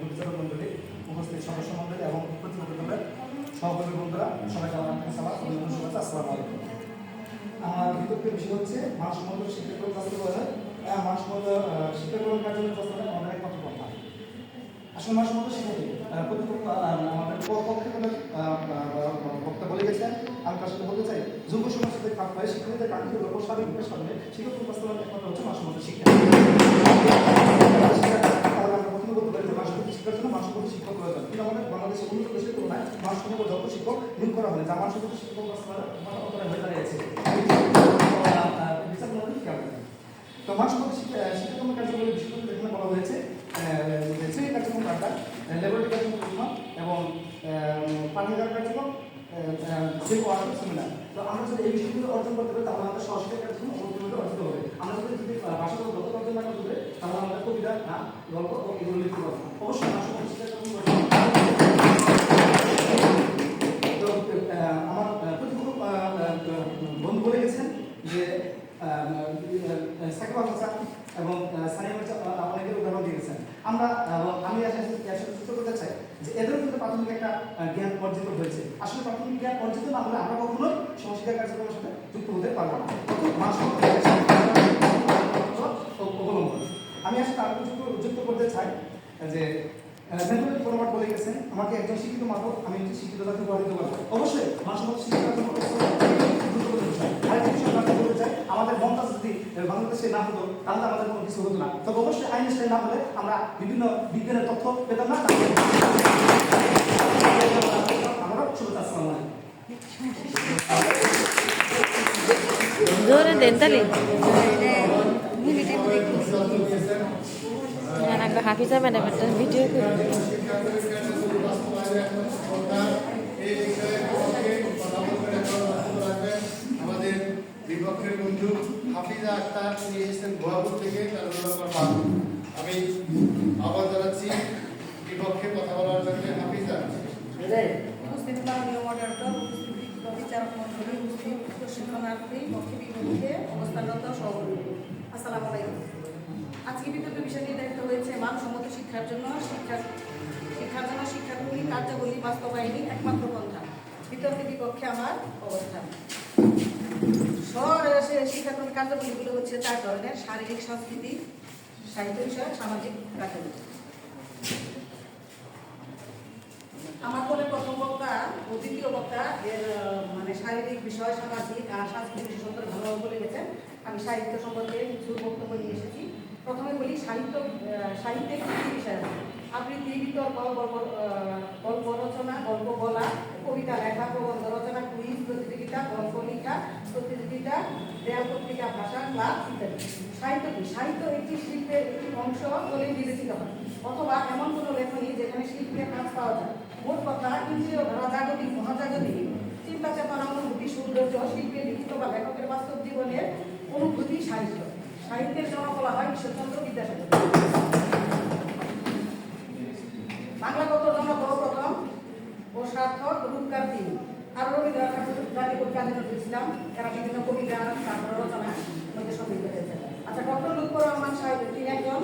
পরিচালক মন্ডলী, উপস্থিত সদস্য মন্ডলী এবং প্রতিপক্ষ দলের সহকর্মী বন্ধুরা, সবাইকে আমার সালাম অভিনন্দন শুভেচ্ছা। আসসালামু আলাইকুম। আমার বিতর্কের বিষয় হচ্ছে মানসম্মত শিক্ষাক্রম বাস্তবায়ন। মানসম্মত শিক্ষাক্রম কার্যক্রম বাস্তবায়ন আমাদের একমাত্র কথা। আসলে মানসম্মত শিক্ষাকে প্রতিপক্ষ আমাদের পক্ষে বক্তা বলে গেছেন। আমি তার সাথে বলতে চাই, যুব সমাজের সাথে খাপ খায় শিক্ষার্থীদের কাঙ্ক্ষিত লক্ষ্য সার্বিক বিকাশ সাধনে শিক্ষাক্রম বাস্তবায়ন একমাত্র হচ্ছে মানসম্মত শিক্ষা। তাহলে আমরা প্রথমে বলতে পারি যে মানসম্মত শিক্ষার জন্য মানসম্মত শিক্ষক প্রয়োজন। কিন্তু আমাদের বাংলাদেশের উন্নত দেশের তুলনায় মানসম্মত যত শিক্ষক নিয়োগ করা হয়, যা মানসম্মত শিক্ষক বাস্তবায়ন হয়ে দাঁড়িয়েছে। তো মানসম্মত শিক্ষাক্রম কার্যক্রমের বিষয়গুলো যেখানে বলা হয়েছে, শ্রেণী কার্যক্রম কার্যক্রম, ল্যাবরেটরি কার্যক্রম এবং পাঠ্যাগার কার্যক্রম, সেমিনার। তো আমরা যদি এই বিষয়গুলো অর্জন করতে পারি তাহলে আমাদের সহশিক্ষা কার্যক্রম অর্জিত হবে। আমরা যদি ভাষাগত দক্ষতা অর্জন না করতে পারি তাহলে আমাদের কবিতা, গল্প এগুলো লিখতে পারবো। অবশ্যই মানসম্মত শিক্ষাক্রম আমার প্রতিপক্ষ বন্ধু বলে গেছেন যে সাকিব আল হাসান এবং সানিয়া মির্জা অনেকের উদাহরণ দিয়েছেন। আমি যুক্ত করতে চাই যে এদেরও কিন্তু প্রাথমিক একটা জ্ঞান অর্জিত হয়েছে। আসলে প্রাথমিক জ্ঞান অর্জিত না হলে আমরা কখনোই সহশিক্ষা কার্যক্রমের সাথে যুক্ত হতে পারবো না। অবলম্বন আমি আসলে আরো যুক্ত করতে চাই যে বলে গেছেন, আমাকে একজন শিক্ষিত মাধ্যম আমি শিক্ষিত জাতি প্রভাবিত করবো। অবশ্যই মানসম্মত শিক্ষা আমাদের মমতাজ যদি বাংলাদেশে না হতো তাহলে আমাদের কোনো কিছু হতো না। তবে অবশ্যই আইনস্টাইন না হলে আমরা বিভিন্ন বিজ্ঞানের তথ্য পেতাম না। আমরা শুভেচ্ছা। আসসালামু আলাইকুম। জোরে দেন তালি। হাফিজা ম্যাডাম একটা ভিডিও আমাদের বিপক্ষের বন্ধু হাফিজা আক্তার নিয়ে এসেছেন গোয়াপুর থেকে। আমি আবার জানাচ্ছি বিপক্ষে কথা বলার জন্য হাফিজা। উপস্থিত মাননীয় মডারেটর, উপস্থিত বিচারক মন্ডলী, উপস্থিত প্রশিক্ষণার্থী, পক্ষে বিপক্ষে অবস্থানরত সহকর্মী, আসসালামু আলাইকুম। আজকে বিতর্ক বিষয় নির্ধারিত হয়েছে মানসম্মত শিক্ষার জন্য শিক্ষাক্রমিক কার্যাবলী বাস্তবায়নই একমাত্র পন্থা। বিতর্কের বিপক্ষে আমার অবস্থান। শিক্ষাক্রমিক কার্যাবলীগুলো হচ্ছে 4 ধরনের: শারীরিক, সাংস্কৃতিক, সাহিত্য বিষয়ক, সামাজিক কার্যাবলী। আমার পরে প্রথম বক্তা ও দ্বিতীয় বক্তা এর শারীরিক বিষয়, সামাজিক আর সাংস্কৃতিক বিষয় সম্পর্কে ভালোভাবে বলে গেছেন। আমি সাহিত্য সম্পর্কে কিছু বক্তব্য নিয়ে এসেছি। প্রথমে বলি সাহিত্যে কী কী বিষয় আছে: আবৃত্তি, বিতর্ক, গল্প রচনা, গল্প বলা, কবিতা লেখা, প্রবন্ধ রচনা, কুইজ প্রতিযোগিতা, গল্প লেখা প্রতিযোগিতা, দেয়াল পত্রিকা, ভাষা ক্লাব ইত্যাদি। সাহিত্য কি? সাহিত্য একটি শিল্পের একটি অংশ বলে বিবেচিত হয়, অথবা এমন কোনো লেখনী যেখানে শিল্পের কাজ পাওয়া যায়। মোট কথা, ইন্দ্রিয় ধারা, জাগতিক, মহাজাগতিক চিন্তা চেতনা, অনুভূতি, সৌন্দর্য, শিল্পের লিখিত বা লেখকের বাস্তব জীবনের অনুভূতি সাহিত্য। সাহিত্যের জনক বলা হয় ঈশ্বরচন্দ্র বিদ্যাসাগর। বাংলা গদ্য জনক প্রথম ও সার্থক রূপকার তিনি। আর রবীন্দ্রনাথ ঠাকুর, জাতীয় কবি কাজী নজরুল ইসলাম, এরা বিভিন্ন কবিতা তারপরে রচনা মধ্যে সমৃদ্ধ হয়েছে। আচ্ছা, ডক্টর লুৎফর রহমান সাহেব, তিনি একজন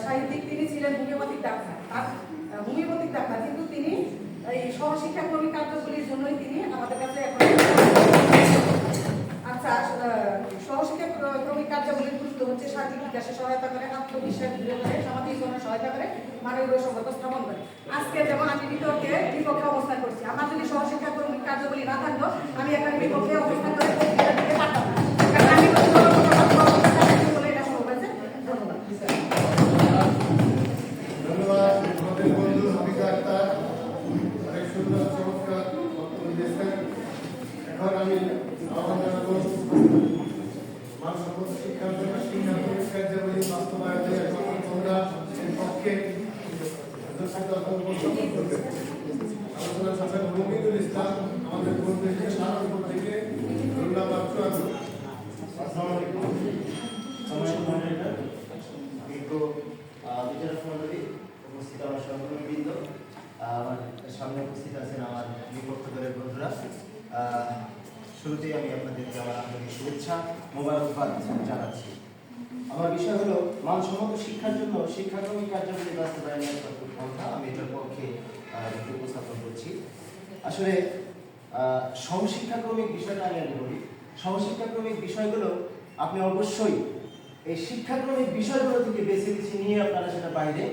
সাহিত্যিক। তিনি ছিলেন হোমিওপ্যাথিক ডাক্তার। হোমিওপ্যাথিক ডাক্তার, কিন্তু তিনি এই সহশিক্ষাক্রমিক কার্যগুলির জন্যই তিনি আমাদের কাছে এখন। আচ্ছা, সহশিক্ষাক্রমিক কার্যগুলির গুরুত্ব হচ্ছে সার্বিক বিকাশে সহায়তা করে, আত্মবিশ্বাস দৃঢ় করে, সামাজিক জীবনে সহায়তা করে, মানবীয় সম্পর্ক স্থাপন করে। আজকে যেমন আমি বিপক্ষে অবস্থান করছি, আমার যদি সহশিক্ষাক্রমিক কার্যগুলি না থাকতো আমি এখানে বিপক্ষে অবস্থান করে পারতাম না। কারণ আমি বলে এটা সম্ভব হয়েছে। ধন্যবাদ। ধন্যবাদ আমাদের বন্ধু হাফিজা আক্তার, অনেক সুন্দর চমৎকার বক্তব্য দিয়েছেন। এখন আমি আহ্বান জানাবো মানসম্মত শিক্ষার জন্য শিক্ষাক্রমিক কার্যাবলী বাস্তবায়নের একমাত্র পন্থা এর পক্ষে আলোচনা করবেন রবিউল ইসলাম, আমাদের বন্ধু নারায়ণপুর থেকে। ধন্যবাদ। আসসালামু আলাইকুম। বিচারক মন্ডলী, উপস্থিত আমার সহকর্মীবৃন্দ, আমার সামনে উপস্থিত আছেন আমার বিপক্ষ দলের বন্ধুরা, শুরুতেই আমি আপনাদেরকে আমার আন্তরিক শুভেচ্ছা মোবারকবাদ জানাচ্ছি। আমার বিষয় হলো মানসম্মত শিক্ষার জন্য শিক্ষাক্রমিক কার্যাবলী বাস্তবায়নের একমাত্র পন্থা। আমি এটার পক্ষে উপস্থাপন করছি। আসলে সমশিক্ষাক্রমিক বিষয়টা আমি আগে বলি। সমশিক্ষাক্রমিক বিষয়গুলো আপনি অবশ্যই এই শিক্ষাক্রমিক বিষয়গুলো থেকে বেছে বেছে নিয়ে আপনারা সেটা বাইরে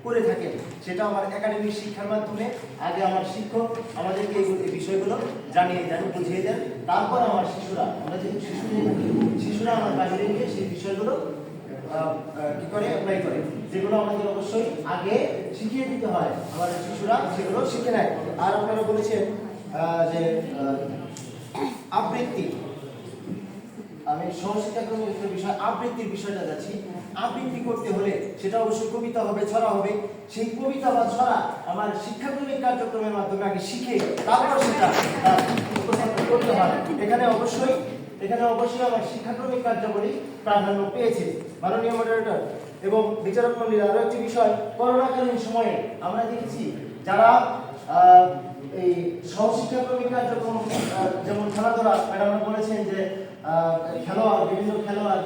করে থাকেন। সেটা আমার একাডেমিক শিক্ষার মাধ্যমে আগে আমার শিক্ষক আমাদেরকে এই বিষয়গুলো জানিয়ে দেন, বুঝিয়ে দেন। তারপর আমার শিশুরা, আমরা যেহেতু শিশু নিয়ে থাকি, শিশুরা আমার বাইরে গিয়ে সেই বিষয়গুলো কি করে অ্যাপ্লাই করে, যেগুলো আমাদের অবশ্যই আগে শিখিয়ে দিতে হয়। আমাদের শিশুরা সেগুলো শিখে নেয়। আর আপনারা বলেছেন যে আবৃত্তি, আমি সহশিক্ষাক্রমিক বিষয় আবৃত্তির বিষয়টা যাচ্ছি। আবৃত্তি করতে হলে সেটা অবশ্যই কবিতা হবে, ছড়া হবে। সেই কবিতা বা ছড়া আমার শিক্ষাক্রমিক কার্যক্রমের মাধ্যমে আগে শিখে তারপর সেটা উপস্থাপন করতে হয়। এখানে অবশ্যই আমার শিক্ষাক্রমিক কার্যাবলী প্রাধান্য পেয়েছে। মাননীয় মডারেটর এবং বিচারক মন্ডলীর আরো একটি বিষয়, করোনাকালীন সময়ে আমরা দেখেছি যারা এই সহশিক্ষাক্রমিক কার্যক্রম যেমন খেলাধুলা, ম্যাডাম বলেছেন যে খেলোয়াড়, বিভিন্ন খেলোয়াড়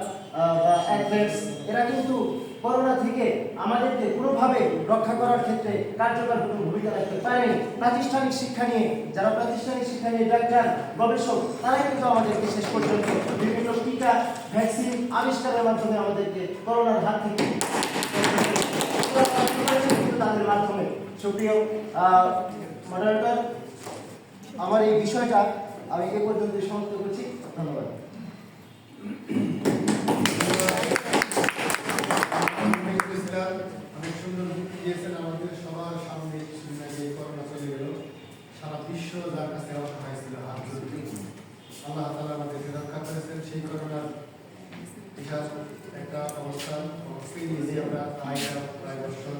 বা অ্যাথলেটস, এরা কিন্তু করোনা থেকে আমাদেরকে কোনোভাবে রক্ষা করার ক্ষেত্রে কার্যকর কোনো ভূমিকা রাখতে পারেনি। প্রাতিষ্ঠানিক শিক্ষা নিয়ে যারা প্রাতিষ্ঠানিক শিক্ষা নিয়ে ডাক্তার, গবেষক, তারাই কিন্তু আমাদেরকে শেষ পর্যন্ত বিভিন্ন টিকা, ভ্যাকসিন আবিষ্কারের মাধ্যমে আমাদেরকে করোনার হাত থেকে তাদের মাধ্যমে। সুপ্রিয় মডারেটর, আমার এই বিষয়টা আমি এ পর্যন্ত সমাপ্ত করছি। ধন্যবাদ। অনেক সুন্দর যুক্তি দিয়েছেন আমাদের সবার সামনে। করোনা চলে গেল, সারা বিশ্ব যার কাছে অসহায় ছিল হাত ধরতে, আল্লাহ তাআলা আমাদেরকে রক্ষা করেছেন। সেই করোনার বিশাল একটা অবস্থান পেরিয়ে আমরা প্রায় বছর।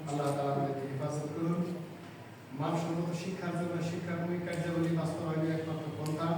আল্লাহ তাআলা আমাদেরকে হেফাজত করুন। মানসম্মত শিক্ষার জন্য শিক্ষাক্রমিক কার্যাবলী বাস্তবায়নের একমাত্র পন্থা